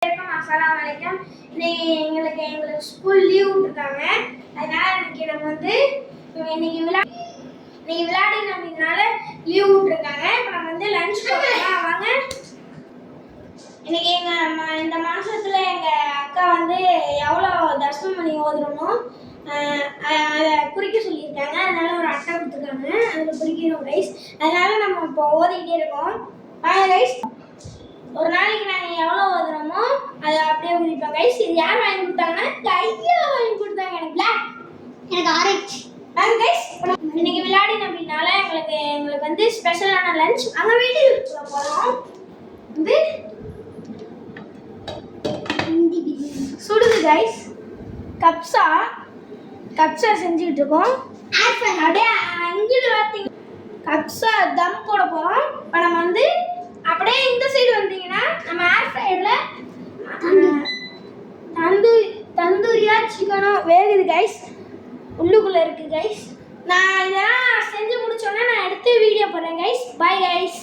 அஸ்ஸலாமு அலைக்கும். எங்களுக்கு ஸ்கூல் லீவ் விட்டுருக்காங்க. அதனால இன்னைக்கு நம்ம வந்து இன்னைக்கு விளையாடி அப்படினால லீவ் விட்டுருக்காங்க. இப்போ நம்ம வந்து லஞ்ச் போகலாம் வாங்க. இன்னைக்கு இந்த மாசத்துல எங்க அக்கா வந்து எவ்வளோ தர்சனம் பண்ணி ஓதுறோமோ அதை குறிக்க சொல்லியிருக்காங்க. அதனால ஒரு அட்டை கொடுத்துருக்காங்க, அதில் குறிக்கிறோம் கைஸ். அதனால நம்ம இப்போ ஓதிக்கிட்டே இருக்கோம். வாங்க கைஸ், ஒரு நாளைக்கு நாங்கள் எவ்வளோ ஓதுறோமோ அதை அப்படியே குறிப்போம் கைஸ். இது யார் வாங்கி கொடுத்தாங்கன்னா கையா வாங்கி கொடுத்தாங்க. எனக்கு பிளாக், எனக்கு ஆரஞ்சு. வாங்க கைஸ், இன்னைக்கு விளையாடின அப்படின்னால எங்களுக்கு வந்து ஸ்பெஷலான லஞ்ச் அங்கே வீட்டுக்கு போகிறோம். வந்து சுடுது கைஸ், கப்ஸா செஞ்சுக்கிட்டு இருக்கோம். அப்படியே அங்கிட்டு பார்த்தீங்க கப்ஸா தம் போட போகிறோம். இப்போ நம்ம வந்து அப்படியே இந்த சைடு வந்தீங்கன்னா நம்ம ஏர் ஃப்ரையரில் தந்தூரியா சிக்கனோ வேகுது கைஸ், உள்ளுக்குள்ளே இருக்குது கைஸ். நான் இதெல்லாம் செஞ்சு முடிச்சோன்னே நான் எடுத்து வீடியோ போடுறேன் கைஸ். Bye guys.